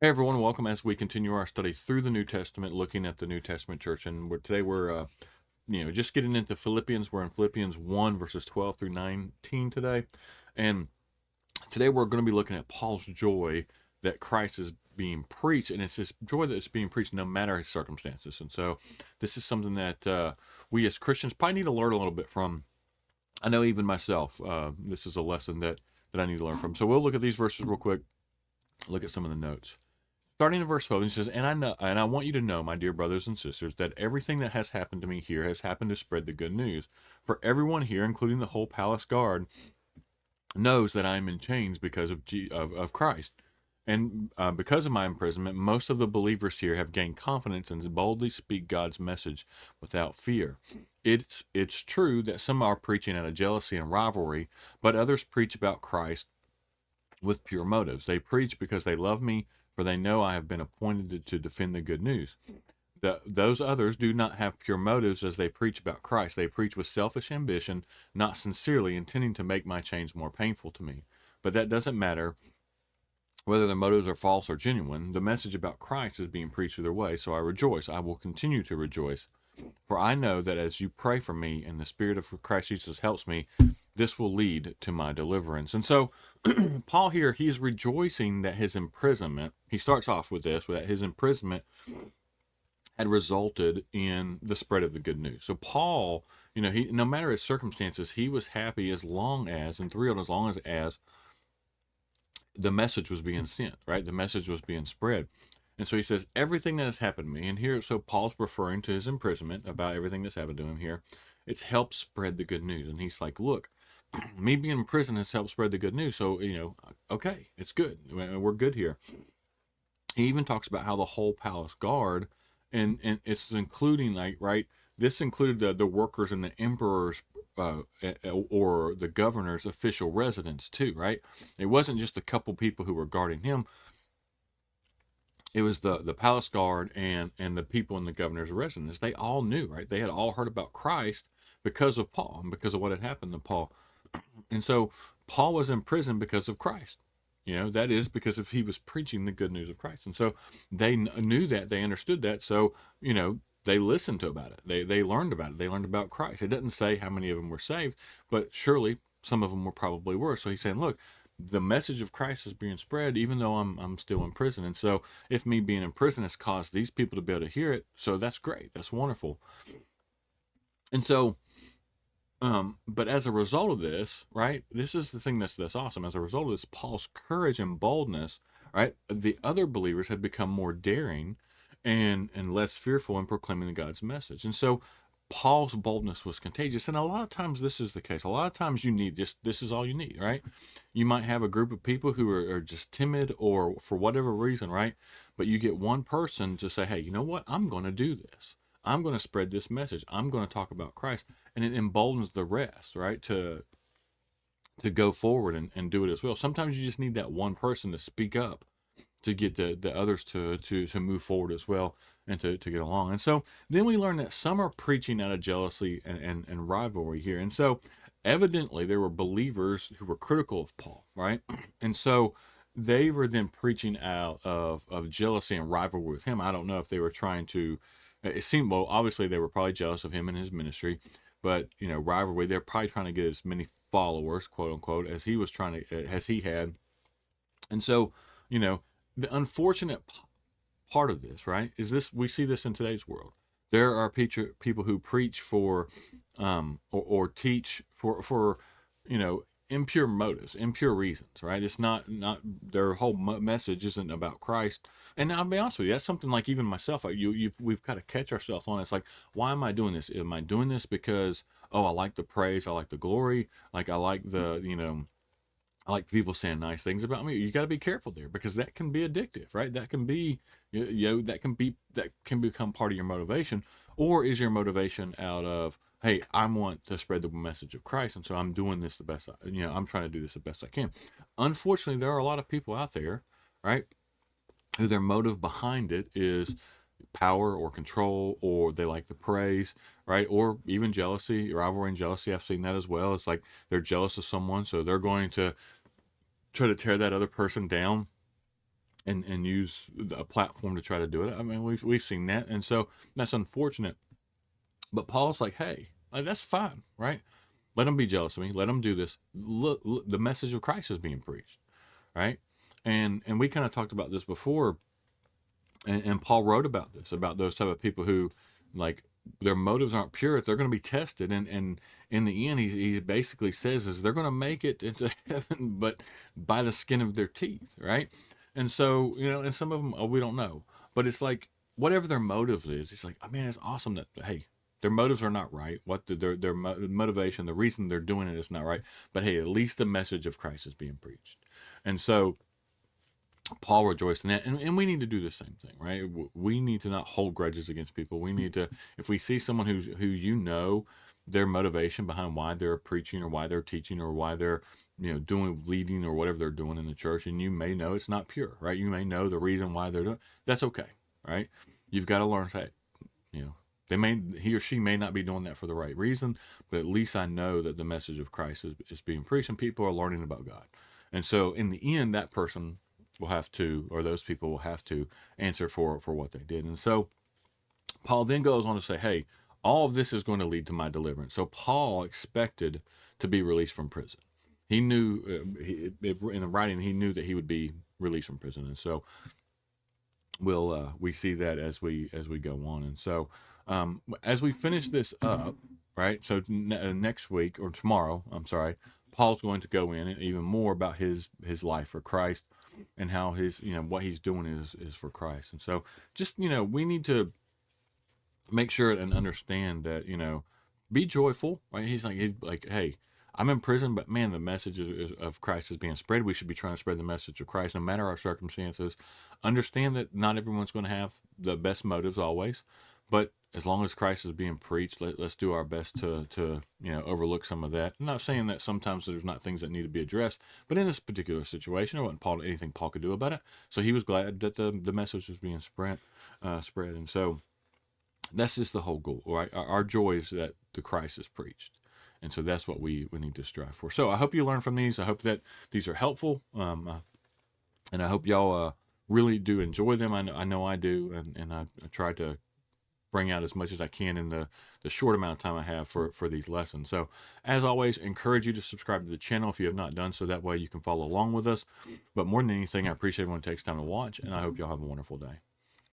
Hey everyone, welcome as we continue our study through the New Testament, looking at the New Testament church. And today we're, just getting into Philippians. We're in Philippians 1, verses 12 through 19 today. And today we're going to be looking at Paul's joy that Christ is being preached. And it's this joy that is being preached no matter his circumstances. And so this is something that we as Christians probably need to learn a little bit from. I know even myself, this is a lesson that I need to learn from. So we'll look at these verses real quick, look at some of the notes. Starting in verse 12, he says, and I want you to know, my dear brothers and sisters, that everything that has happened to me here has happened to spread the good news. For everyone here, including the whole palace guard, knows that I am in chains because of Christ. And because of my imprisonment, most of the believers here have gained confidence and boldly speak God's message without fear. It's true that some are preaching out of jealousy and rivalry, but others preach about Christ with pure motives. They preach because they love me, for they know I have been appointed to defend the good news. Those others do not have pure motives as they preach about Christ. They preach with selfish ambition, not sincerely intending to make my chains more painful to me. But that doesn't matter whether their motives are false or genuine. The message about Christ is being preached either way, so I rejoice. I will continue to rejoice. For I know that as you pray for me and the Spirit of Christ Jesus helps me, this will lead to my deliverance. And so, Paul here, he's rejoicing that his imprisonment, he starts off with this, that his imprisonment had resulted in the spread of the good news. So, Paul, he, no matter his circumstances, he was happy as long as, and thrilled as long as the message was being sent, right? The message was being spread. And so he says, everything that has happened to me, and here, so Paul's referring to his imprisonment about everything that's happened to him here. It's helped spread the good news. And he's like, look, me being in prison has helped spread the good news. So, okay, it's good. We're good here. He even talks about how the whole palace guard, and it's including, like, right, this included the workers in the emperor's or the governor's official residence too, right? It wasn't just a couple people who were guarding him. It was the palace guard and the people in the governor's residence. They all knew, right? They had all heard about Christ because of Paul and because of what had happened to Paul. And so Paul was in prison because of Christ. That is because if he was preaching the good news of Christ. And so they knew that, they understood that. So, they listened to about it. They learned about it. They learned about Christ. It doesn't say how many of them were saved, but surely some of them were probably were. So he's saying, look, the message of Christ is being spread, even though I'm still in prison. And so if me being in prison has caused these people to be able to hear it, so that's great. That's wonderful. And so, but as a result of this, right, this is the thing that's awesome. As a result of this, Paul's courage and boldness, right, the other believers had become more daring and less fearful in proclaiming God's message. And so Paul's boldness was contagious. And a lot of times this is the case. A lot of times you need this is all you need, right? You might have a group of people who are just timid or for whatever reason, right? But you get one person to say, hey, you know what? I'm going to do this. I'm going to spread this message. I'm going to talk about Christ. And it emboldens the rest, right? To go forward and do it as well. Sometimes you just need that one person to speak up to get the others to move forward as well and to get along. And so then we learn that some are preaching out of jealousy and rivalry here. And so evidently there were believers who were critical of Paul, right? And so they were then preaching out of jealousy and rivalry with him. I don't know if they were trying to, it seemed, well, obviously they were probably jealous of him and his ministry, but, rivalry, they're probably trying to get as many followers, quote unquote, as he had. And so, the unfortunate part of this, right, is this, we see this in today's world. There are people who preach for, or teach for, impure motives, impure reasons, right? It's not their whole message isn't about Christ. And I'll be honest with you, that's something like even myself, we've got to catch ourselves on. It's like, why am I doing this? Am I doing this because, oh, I like the praise, I like the glory, like I like I like people saying nice things about me. You got to be careful there because that can be addictive, right? That can be, that can become part of your motivation. Or is your motivation out of, hey, I want to spread the message of Christ, and so I'm doing this the best, I'm trying to do this the best I can. Unfortunately, there are a lot of people out there, right, who their motive behind it is power or control, or they like the praise, right? Or even jealousy, rivalry and jealousy. I've seen that as well. It's like they're jealous of someone, so they're going to try to tear that other person down. and use a platform to try to do it. I mean, we've seen that, and so that's unfortunate. But Paul's like, hey, like, that's fine, right? Let them be jealous of me. Let them do this. Look, the message of Christ is being preached, right? And we kind of talked about this before, and Paul wrote about this, about those type of people who, like, their motives aren't pure. They're going to be tested, and in the end, he basically says is they're going to make it into heaven, but by the skin of their teeth, right? And so, and some of them, we don't know, but it's like whatever their motive is, it's like, I mean, it's awesome that, hey, their motives are not right. Their motivation, the reason they're doing it is not right. But hey, at least the message of Christ is being preached, and so Paul rejoiced in that, and we need to do the same thing, right? We need to not hold grudges against people. We need to, if we see someone who their motivation behind why they're preaching or why they're teaching or why they're doing leading or whatever they're doing in the church, and you may know it's not pure, right? You may know the reason why they're doing. That's okay, right? You've got to learn to say, he or she may not be doing that for the right reason, but at least I know that the message of Christ is being preached and people are learning about God. And so in the end, that person will have to, or those people will have to answer for what they did. And so Paul then goes on to say, hey, all of this is going to lead to my deliverance. So Paul expected to be released from prison. He knew, in the writing, he knew that he would be released from prison. And so we see that as we go on. And so as we finish this up, right? So next week or tomorrow, I'm sorry, Paul's going to go in and even more about his life for Christ and how his what he's doing is for Christ. And so just we need to make sure and understand that be joyful, right? He's like, hey, I'm in prison, but man, the message of Christ is being spread. We should be trying to spread the message of Christ no matter our circumstances. Understand that not everyone's going to have the best motives always, but as long as Christ is being preached, let's do our best to overlook some of that. I'm not saying that sometimes there's not things that need to be addressed, but in this particular situation, there wasn't anything Paul could do about it. So he was glad that the message was being spread, and so that's just the whole goal, right? Our joy is that the Christ is preached. And so that's what we need to strive for. So I hope you learn from these. I hope that these are helpful. And I hope y'all really do enjoy them. I know I do. And I try to bring out as much as I can in the short amount of time I have for these lessons. So as always, encourage you to subscribe to the channel if you have not done so. That way you can follow along with us. But more than anything, I appreciate everyone who takes time to watch. And I hope y'all have a wonderful day.